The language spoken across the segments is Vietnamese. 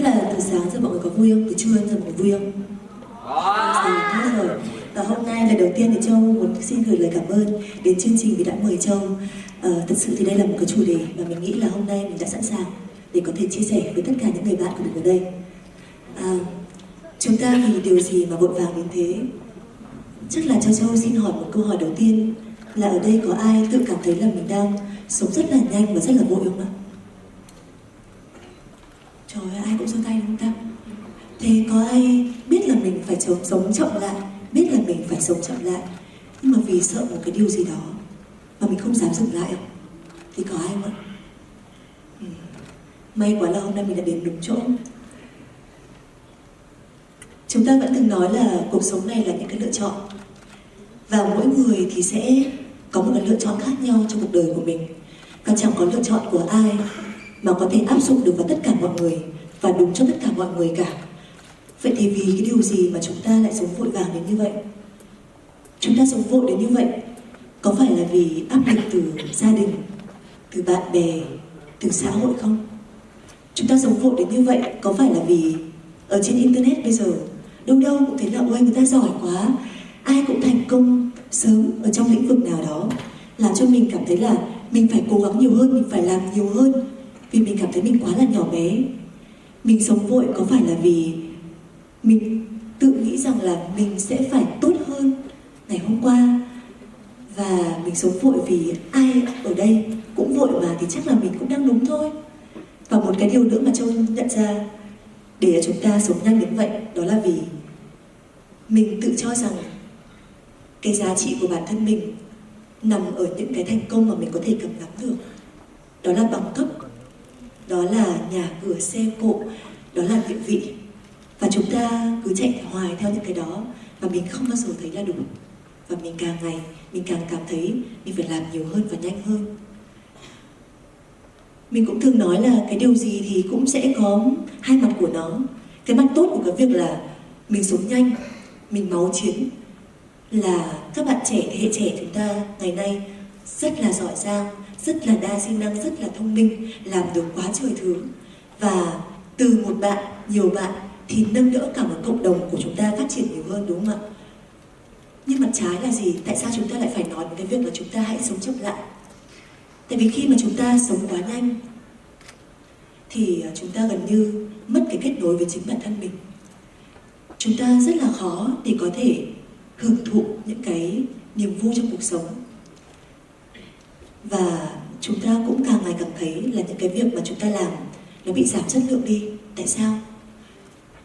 biết là từ sáng giờ mọi người có vui không? Từ trưa đến giờ mọi người vui không? Sáng hết rồi. Và hôm nay lần đầu tiên thì Châu muốn xin gửi lời cảm ơn đến chương trình vì đã mời Châu. Thật sự thì đây là một cái chủ đề mà mình nghĩ là hôm nay mình đã sẵn sàng để có thể chia sẻ với tất cả những người bạn của mình ở đây. Chúng ta vì điều gì mà vội vàng đến thế? Chắc là cho Châu xin hỏi một câu hỏi đầu tiên là ở đây có ai tự cảm thấy là mình đang sống rất là nhanh và rất là vội không ạ? Trời ơi, ai cũng giơ tay đúng không ta? Thế có ai biết là mình phải sống chậm lại, biết là mình phải sống chậm lại, nhưng mà vì sợ một cái điều gì đó mà mình không dám dừng lại không? Thì có ai không ạ? May quá là hôm nay mình đã đến đúng chỗ. Chúng ta vẫn từng nói là cuộc sống này là những cái lựa chọn, và mỗi người thì sẽ có một cái lựa chọn khác nhau trong cuộc đời của mình, và chẳng có lựa chọn của ai mà có thể áp dụng được vào tất cả mọi người và đúng cho tất cả mọi người cả. Vậy thì vì cái điều gì mà chúng ta lại sống vội vàng đến như vậy? Chúng ta sống vội đến như vậy có phải là vì áp lực từ gia đình, từ bạn bè, từ xã hội không? Chúng ta sống vội đến như vậy có phải là vì ở trên internet bây giờ đâu đâu cũng thấy là ôi người ta giỏi quá, ai cũng thành công sớm ở trong lĩnh vực nào đó, làm cho mình cảm thấy là mình phải cố gắng nhiều hơn, mình phải làm nhiều hơn vì mình cảm thấy mình quá là nhỏ bé. Mình sống vội có phải là vì mình tự nghĩ rằng là mình sẽ phải tốt hơn ngày hôm qua, và mình sống vội vì ai ở đây cũng vội mà thì chắc là mình cũng đang đúng thôi. Và một cái điều nữa mà Châu nhận ra để chúng ta sống nhanh đến vậy, đó là vì mình tự cho rằng cái giá trị của bản thân mình nằm ở những cái thành công mà mình có thể cầm nắm được. Đó là bằng cấp, đó là nhà cửa xe cộ, đó là địa vị. Và chúng ta cứ chạy hoài theo những cái đó và mình không bao giờ thấy là đủ. Và mình càng ngày mình càng cảm thấy mình phải làm nhiều hơn và nhanh hơn. Mình cũng thường nói là cái điều gì thì cũng sẽ có hai mặt của nó. Cái mặt tốt của cái việc là mình sống nhanh, mình máu chiến, là các bạn trẻ, thế hệ trẻ chúng ta ngày nay rất là giỏi giang, rất là đa sinh năng, rất là thông minh, làm được quá trời thứ. Và từ một bạn, nhiều bạn thì nâng đỡ cả một cộng đồng của chúng ta phát triển nhiều hơn, đúng không ạ? Nhưng mặt trái là gì? Tại sao chúng ta lại phải nói đến cái việc là chúng ta hãy sống chậm lại? Tại vì khi mà chúng ta sống quá nhanh thì chúng ta gần như mất cái kết nối với chính bản thân mình. Chúng ta rất là khó để có thể hưởng thụ những cái niềm vui trong cuộc sống. Và chúng ta cũng càng ngày càng thấy là những cái việc mà chúng ta làm nó bị giảm chất lượng đi. Tại sao?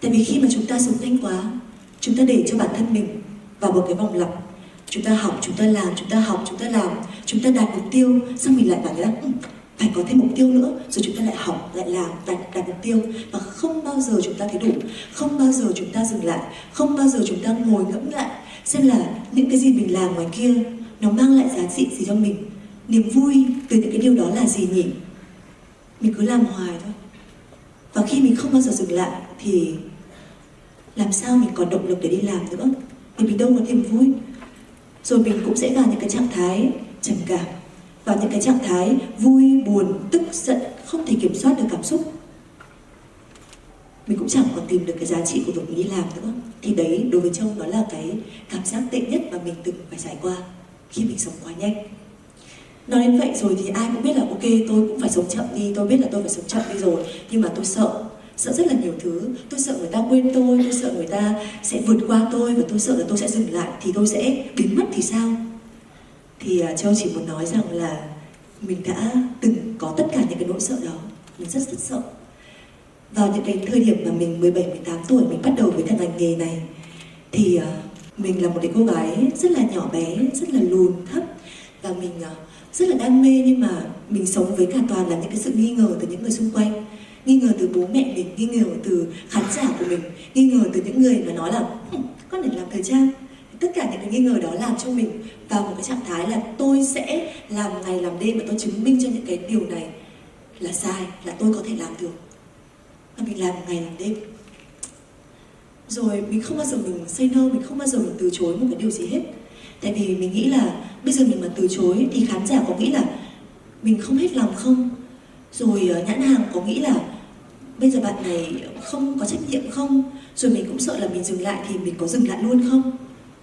Tại vì khi mà chúng ta sống nhanh quá, chúng ta để cho bản thân mình vào một cái vòng lặp. Chúng ta học, chúng ta làm, chúng ta học, chúng ta làm, chúng ta đạt mục tiêu, xong mình lại bảo là phải có thêm mục tiêu nữa, rồi chúng ta lại học, lại làm, đạt mục tiêu. Và không bao giờ chúng ta thấy đủ, không bao giờ chúng ta dừng lại, không bao giờ chúng ta ngồi ngẫm lại xem là những cái gì mình làm ngoài kia nó mang lại giá trị gì cho mình, niềm vui từ những cái điều đó là gì nhỉ? Mình cứ làm hoài thôi. Và khi mình không bao giờ dừng lại thì làm sao mình còn động lực để đi làm nữa? Vì mình đâu có niềm vui. Rồi mình cũng sẽ vào những cái trạng thái trầm cảm, vào những cái trạng thái vui, buồn, tức giận, không thể kiểm soát được cảm xúc. Mình cũng chẳng còn tìm được cái giá trị của việc mình đi làm nữa. Thì đấy, đối với Châu, đó là cái cảm giác tệ nhất mà mình từng phải trải qua khi mình sống quá nhanh. Nói đến vậy rồi thì ai cũng biết là ok, tôi cũng phải sống chậm đi, tôi biết là tôi phải sống chậm đi rồi, nhưng mà tôi sợ rất là nhiều thứ. Tôi sợ người ta quên tôi sợ người ta sẽ vượt qua tôi, và tôi sợ là tôi sẽ dừng lại thì tôi sẽ biến mất thì sao? Thì Châu chỉ muốn nói rằng là mình đã từng có tất cả những cái nỗi sợ đó. Mình rất sợ. Vào những cái thời điểm mà mình 17, 18 tuổi mình bắt đầu với cả ngành nghề này thì mình là một cái cô gái rất là nhỏ bé, rất là lùn thấp, và mình rất là đam mê, nhưng mà mình sống với cả toàn là những cái sự nghi ngờ từ những người xung quanh. Nghi ngờ từ bố mẹ mình, nghi ngờ từ khán giả của mình, nghi ngờ từ những người mà nói là con để làm thời trang. Tất cả những cái nghi ngờ đó làm cho mình vào một cái trạng thái là tôi sẽ làm ngày làm đêm, và tôi chứng minh cho những cái điều này là sai, là tôi có thể làm được. Và mình làm ngày làm đêm. Rồi mình không bao giờ mình say no, mình không bao giờ mình từ chối một cái điều gì hết. Tại vì mình nghĩ là bây giờ mình mà từ chối thì khán giả có nghĩ là mình không hết lòng không? Rồi nhãn hàng có nghĩ là bây giờ bạn này không có trách nhiệm không, rồi mình cũng sợ là mình dừng lại thì mình có dừng lại luôn không,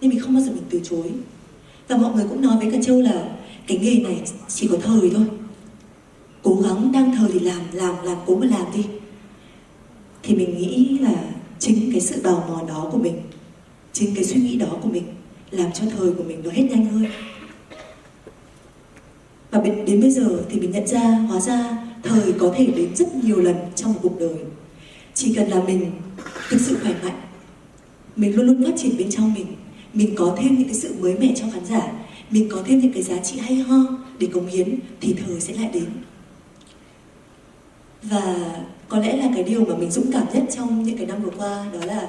nên mình không bao giờ mình từ chối. Và mọi người cũng nói với cả Châu là cái nghề này chỉ có thời thôi, cố gắng đang thời thì làm cố mà làm đi. Thì mình nghĩ là chính cái sự bào mòn đó của mình, chính cái suy nghĩ đó của mình làm cho thời của mình nó hết nhanh hơn. Và đến bây giờ thì mình nhận ra, hóa ra thời có thể đến rất nhiều lần trong một cuộc đời. Chỉ cần là mình thực sự khỏe mạnh, mình luôn luôn phát triển bên trong mình có thêm những cái sự mới mẻ cho khán giả, mình có thêm những cái giá trị hay ho để cống hiến, thì thời sẽ lại đến. Và có lẽ là cái điều mà mình dũng cảm nhất trong những cái năm vừa qua, đó là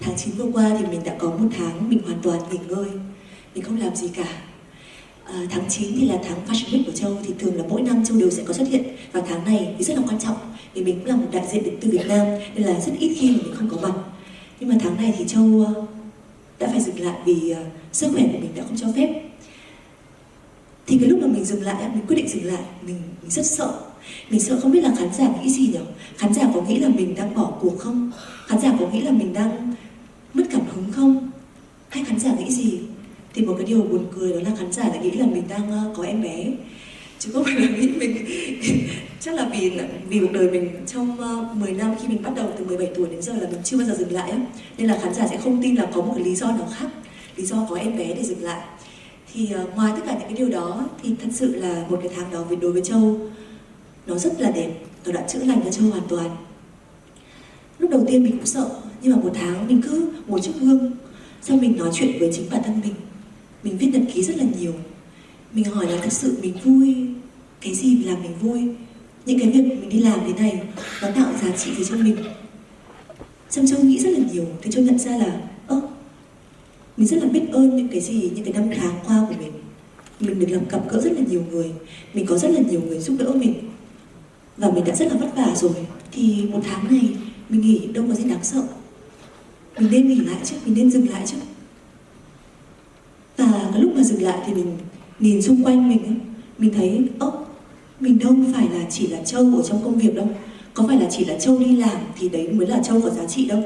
tháng 9 vừa qua thì mình đã có một tháng mình hoàn toàn nghỉ ngơi, mình không làm gì cả. Tháng 9 thì là tháng Fashion Week của Châu, thì thường là mỗi năm Châu đều sẽ có xuất hiện, và tháng này thì rất là quan trọng vì mình cũng là một đại diện đến từ Việt Nam, nên là rất ít khi mà mình không có mặt. Nhưng mà tháng này thì Châu đã phải dừng lại vì sức khỏe của mình đã không cho phép. Thì cái lúc mà mình dừng lại, mình quyết định dừng lại, mình rất sợ. Mình sợ không biết là khán giả nghĩ gì nhỉ? Khán giả có nghĩ là mình đang bỏ cuộc không? Khán giả có nghĩ là mình đang mất cảm hứng không? Hay khán giả nghĩ gì? Thì một cái điều buồn cười đó là khán giả lại nghĩ là mình đang có em bé, chứ không phải là nghĩ mình. Chắc là vì cuộc đời mình trong 10 năm, khi mình bắt đầu từ 17 tuổi đến giờ là mình chưa bao giờ dừng lại ấy. Nên là khán giả sẽ không tin là có một cái lý do nào khác, lý do có em bé để dừng lại. Thì ngoài tất cả những cái điều đó thì thật sự là một cái tháng đó đối với Châu nó rất là đẹp, nó đã chữa lành cho Châu hoàn toàn. Lúc đầu tiên mình cũng sợ, nhưng mà một tháng mình cứ ngồi trước gương, sau mình nói chuyện với chính bản thân mình viết nhật ký rất là nhiều. Mình hỏi là thực sự mình vui cái gì làm mình vui, những cái việc mình đi làm thế này nó tạo giá trị gì cho mình. Xong Châu nghĩ rất là nhiều, thì Châu nhận ra là mình rất là biết ơn những cái gì, những cái năm tháng qua của mình được gặp gỡ rất là nhiều người, mình có rất là nhiều người giúp đỡ mình, và mình đã rất là vất vả rồi. Thì một tháng này mình nghĩ đâu có gì đáng sợ, mình nên nghỉ lại chứ, mình nên dừng lại chứ. Và cái lúc mà dừng lại thì mình nhìn xung quanh mình thấy mình đâu phải là chỉ là Châu ở trong công việc đâu, có phải là chỉ là Châu đi làm thì đấy mới là Châu có giá trị đâu.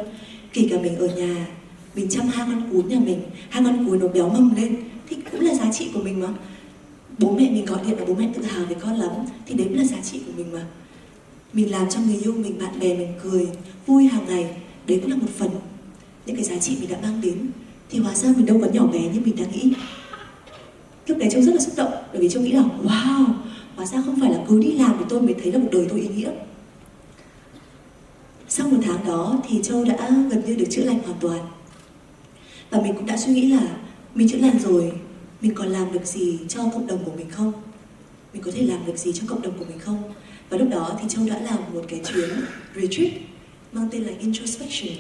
Kể cả mình ở nhà, mình chăm hai con cún nhà mình, hai con cún nó béo mầm lên thì cũng là giá trị của mình mà. Bố mẹ mình gọi điện là bố mẹ tự hào về con lắm, thì đấy cũng là giá trị của mình mà. Mình làm cho người yêu mình, bạn bè mình cười vui hàng ngày, đấy cũng là một phần những cái giá trị mình đã mang đến. Thì hóa ra mình đâu có nhỏ bé như mình đã nghĩ. Lúc đấy Châu rất là xúc động, bởi vì Châu nghĩ là wow, hóa ra không phải là cứ đi làm thì tôi mới thấy là một đời tôi ý nghĩa. Sau một tháng đó thì Châu đã gần như được chữa lành hoàn toàn. Và mình cũng đã suy nghĩ là mình chữa lành rồi, mình còn làm được gì cho cộng đồng của mình không? Mình có thể làm được gì cho cộng đồng của mình không? Và lúc đó thì Châu đã làm một cái chuyến retreat mang tên là Introspection.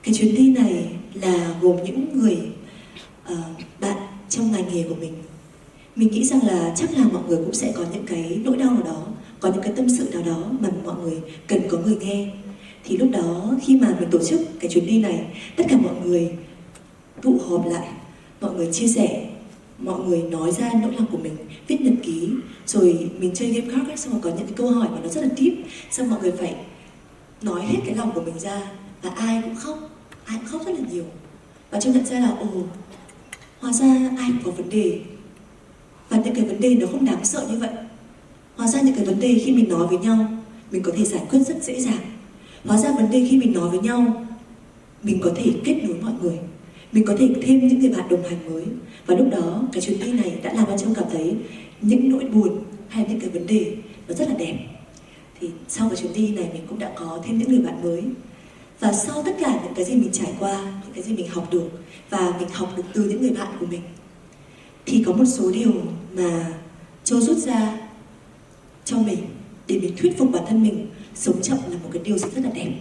Cái chuyến đi này là gồm những người bạn trong ngành nghề của mình. Mình nghĩ rằng là chắc là mọi người cũng sẽ có những cái nỗi đau nào đó, có những cái tâm sự nào đó mà mọi người cần có người nghe. Thì lúc đó khi mà mình tổ chức cái chuyến đi này, tất cả mọi người tụ họp lại, mọi người chia sẻ, mọi người nói ra nỗi lòng của mình, viết nhật ký, rồi mình chơi game card ấy, xong rồi có những cái câu hỏi mà nó rất là deep, xong mọi người phải nói hết cái lòng của mình ra, và ai cũng khóc rất là nhiều. Và Châu nhận ra là hóa ra ai cũng có vấn đề, và những cái vấn đề nó không đáng sợ như vậy. Hóa ra những cái vấn đề khi mình nói với nhau, mình có thể giải quyết rất dễ dàng. Hóa ra vấn đề khi mình nói với nhau, mình có thể kết nối mọi người, mình có thể thêm những người bạn đồng hành mới. Và lúc đó cái chuyến đi này đã làm cho Châu cảm thấy những nỗi buồn hay những cái vấn đề nó rất là đẹp. Thì sau cái chuyến đi này mình cũng đã có thêm những người bạn mới. Và sau tất cả những cái gì mình trải qua, những cái gì mình học được, và mình học được từ những người bạn của mình, thì có một số điều mà Châu rút ra cho mình để mình thuyết phục bản thân mình sống chậm là một cái điều rất là đẹp.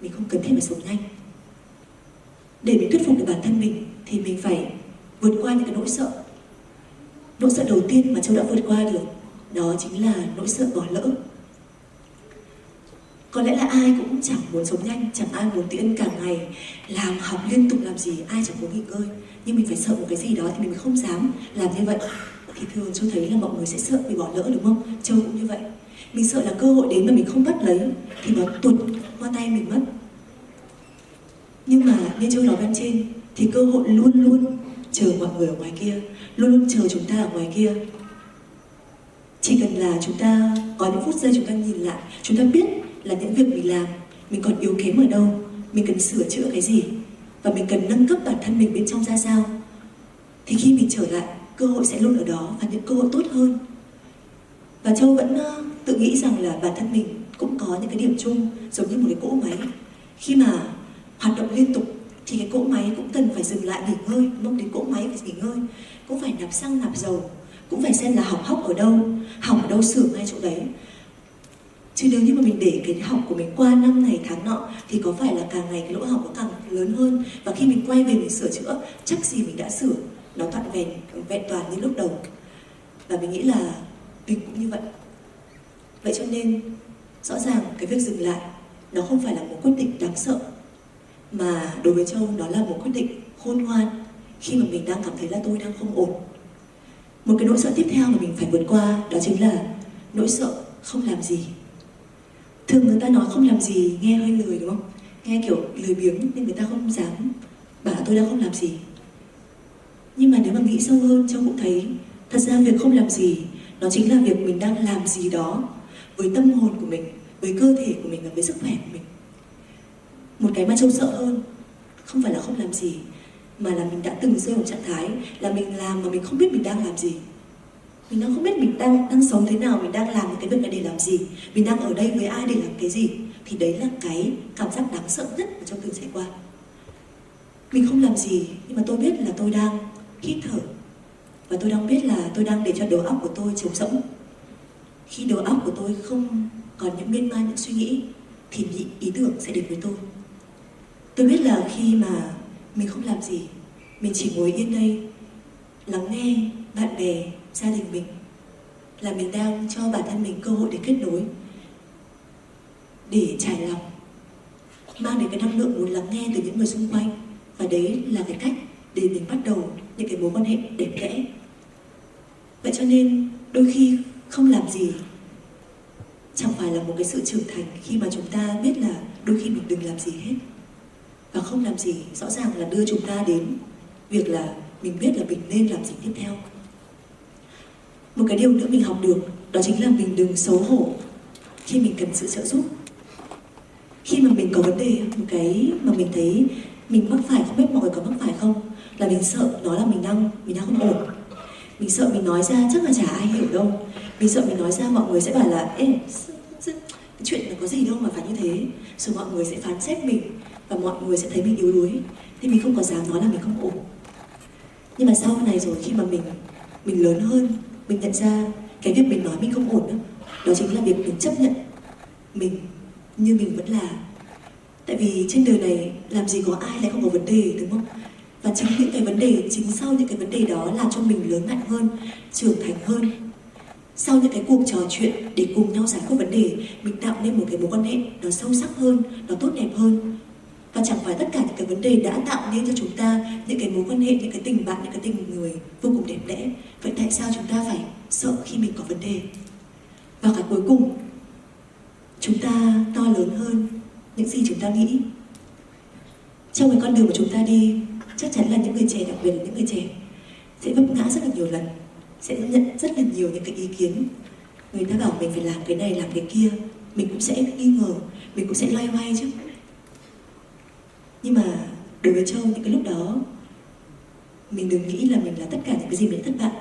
Mình không cần thiết phải sống nhanh. Để mình thuyết phục được bản thân mình thì mình phải vượt qua những cái nỗi sợ. Nỗi sợ đầu tiên mà Châu đã vượt qua được, đó chính là nỗi sợ bỏ lỡ. Có lẽ là ai cũng chẳng muốn sống nhanh, chẳng ai muốn tiễn cả ngày làm học liên tục làm gì, ai chẳng muốn nghỉ ngơi. Nhưng mình phải sợ một cái gì đó thì mình không dám làm như vậy. thì thường Châu thấy là mọi người sẽ sợ bị bỏ lỡ, đúng không? Châu cũng như vậy. Mình sợ là cơ hội đến mà mình không bắt lấy thì nó tuột qua tay mình mất. Nhưng mà như Châu nói bên trên thì cơ hội luôn luôn chờ mọi người ở ngoài kia, luôn luôn chờ chúng ta ở ngoài kia. Chỉ cần là chúng ta có những phút giây chúng ta nhìn lại, chúng ta biết là những việc mình làm, mình còn yếu kém ở đâu, mình cần sửa chữa cái gì, và mình cần nâng cấp bản thân mình bên trong ra sao, thì khi mình trở lại, cơ hội sẽ luôn ở đó và những cơ hội tốt hơn. Và Châu vẫn tự nghĩ rằng là bản thân mình cũng có những cái điểm chung giống như một cái cỗ máy. Khi mà hoạt động liên tục thì cái cỗ máy cũng cần phải dừng lại nghỉ ngơi, đúng không? Đến cỗ máy phải nghỉ ngơi, cũng phải nạp xăng nạp dầu, cũng phải xem là hỏng ở đâu sửa ngay chỗ đấy. Chứ nếu như mà mình để cái hỏng của mình qua năm này tháng nọ thì có phải là càng ngày cái lỗ hỏng nó càng lớn hơn, và khi mình quay về mình sửa chữa chắc gì mình đã sửa nó trọn vẹn toàn như lúc đầu. Và mình nghĩ là mình cũng như vậy. Vậy cho nên rõ ràng cái việc dừng lại nó không phải là một quyết định đáng sợ, mà đối với Châu nó là một quyết định khôn ngoan khi mà mình đang cảm thấy là tôi đang không ổn. Một cái nỗi sợ tiếp theo mà mình phải vượt qua đó chính là nỗi sợ không làm gì. Thường người ta nói không làm gì nghe hơi lười, đúng không? Nghe kiểu lười biếng nên người ta không dám bảo tôi đang không làm gì. Nhưng mà nếu mà nghĩ sâu hơn, Châu cũng thấy thật ra việc không làm gì nó chính là việc mình đang làm gì đó với tâm hồn của mình, với cơ thể của mình và với sức khỏe của mình. Một cái mà Châu sợ hơn không phải là không làm gì, mà là mình đã từng rơi vào trạng thái là mình làm mà mình không biết mình đang làm gì. Mình đang không biết mình đang sống thế nào, mình đang làm những cái việc này để làm gì, mình đang ở đây với ai để làm cái gì. Thì đấy là cái cảm giác đáng sợ nhất mà Châu từng trải qua. Mình không làm gì nhưng mà tôi biết là tôi đang hít thở, và tôi đang biết là tôi đang để cho đầu óc của tôi trống rỗng. Khi đầu óc của tôi không còn những miên man những suy nghĩ thì những ý tưởng sẽ đến với tôi. Tôi biết là khi mà mình không làm gì, mình chỉ ngồi yên đây lắng nghe bạn bè, gia đình mình, là mình đang cho bản thân mình cơ hội để kết nối, để trải lòng, mang đến cái năng lượng muốn lắng nghe từ những người xung quanh. Và đấy là cái cách để mình bắt đầu những cái mối quan hệ đẹp đẽ. Vậy cho nên đôi khi không làm gì chẳng phải là một cái sự trưởng thành, khi mà chúng ta biết là đôi khi mình đừng làm gì hết. Và không làm gì rõ ràng là đưa chúng ta đến việc là mình biết là mình nên làm gì tiếp theo. Một cái điều nữa mình học được đó chính là mình đừng xấu hổ khi mình cần sự trợ giúp. Khi mà mình có vấn đề, một cái mà mình thấy mình mắc phải, không biết mọi người có mắc phải không, là mình sợ nói là mình đang không ổn. Mình sợ mình nói ra chắc là chả ai hiểu đâu. Mình sợ mình nói ra mọi người sẽ bảo là ê, cái chuyện là có gì đâu mà phải như thế. Rồi mọi người sẽ phán xét mình và mọi người sẽ thấy mình yếu đuối, nên mình không có dám nói là mình không ổn. Nhưng mà sau này rồi, khi mà mình lớn hơn, mình nhận ra cái việc mình nói mình không ổn đó chính là việc mình chấp nhận mình như mình vẫn là. Tại vì trên đời này làm gì có ai lại không có vấn đề, đúng không? Và chính những cái vấn đề, chính sau những cái vấn đề đó làm cho mình lớn mạnh hơn, trưởng thành hơn. Sau những cái cuộc trò chuyện để cùng nhau giải quyết vấn đề, mình tạo nên một cái mối quan hệ nó sâu sắc hơn, nó tốt đẹp hơn. Và chẳng phải tất cả những cái vấn đề đã tạo nên cho chúng ta những cái mối quan hệ, những cái tình bạn, những cái tình người vô cùng đẹp đẽ. Vậy tại sao chúng ta phải sợ khi mình có vấn đề? Và cái cuối cùng, chúng ta to lớn hơn những gì chúng ta nghĩ. Trong cái con đường mà chúng ta đi, chắc chắn là những người trẻ, đặc biệt là những người trẻ, sẽ vấp ngã rất là nhiều lần, sẽ nhận rất là nhiều những cái ý kiến. Người ta bảo mình phải làm cái này, làm cái kia, mình cũng sẽ nghi ngờ, mình cũng sẽ loay hoay chứ. Nhưng mà đối với Châu, những cái lúc đó mình đừng nghĩ là mình là tất cả những cái gì mình đã thất bại.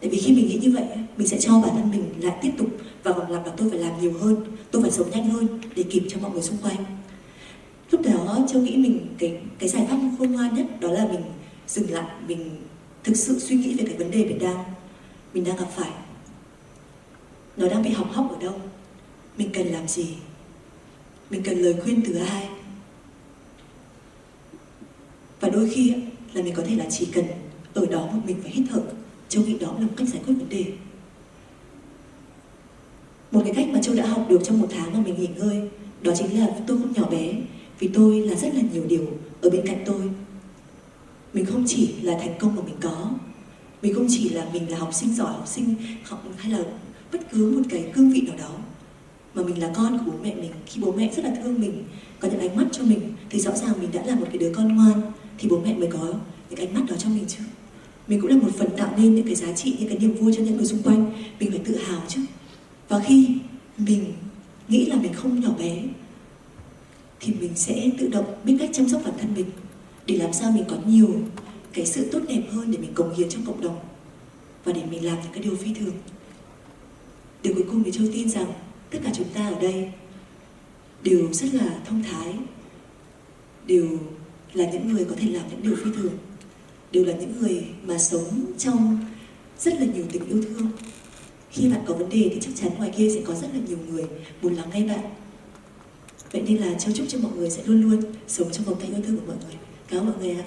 Tại vì khi mình nghĩ như vậy, mình sẽ cho bản thân mình lại tiếp tục và còn làm là tôi phải làm nhiều hơn, tôi phải sống nhanh hơn để kịp cho mọi người xung quanh. Lúc đó Châu nghĩ mình cái giải pháp khôn ngoan nhất đó là mình dừng lại, mình thực sự suy nghĩ về cái vấn đề mình đang gặp phải. Nó đang bị hỏng hóc ở đâu? Mình cần làm gì? Mình cần lời khuyên từ ai? Và đôi khi là mình có thể là chỉ cần ở đó một mình phải hít thở. Châu nghĩ đó là một cách giải quyết vấn đề. Một cái cách mà Châu đã học được trong một tháng mà mình nghỉ ngơi, đó chính là tôi không nhỏ bé, vì tôi là rất là nhiều điều ở bên cạnh tôi. Mình không chỉ là thành công mà mình có, Mình không chỉ là mình là học sinh giỏi, học sinh học hay là bất cứ một cái cương vị nào đó, mà mình là con của bố mẹ mình. Khi bố mẹ rất là thương mình, có những ánh mắt cho mình, thì rõ ràng mình đã là một cái đứa con ngoan, thì bố mẹ mới có những ánh mắt đó cho mình chứ. Mình cũng là một phần tạo nên những cái giá trị, những cái niềm vui cho những người xung quanh. Mình phải tự hào chứ. Và khi mình nghĩ là mình không nhỏ bé, thì mình sẽ tự động biết cách chăm sóc bản thân mình, để làm sao mình có nhiều cái sự tốt đẹp hơn để mình cống hiến trong cộng đồng, và để mình làm những cái điều phi thường. Điều cuối cùng thì Châu tin rằng tất cả chúng ta ở đây đều rất là thông thái, đều là những người có thể làm những điều phi thường, đều là những người mà sống trong rất là nhiều tình yêu thương. Khi bạn có vấn đề thì chắc chắn ngoài kia sẽ có rất là nhiều người muốn lắng nghe bạn. Vậy nên là Châu chúc cho mọi người sẽ luôn luôn sống trong vòng tay yêu thương của mọi người. Cảm ơn mọi người ạ.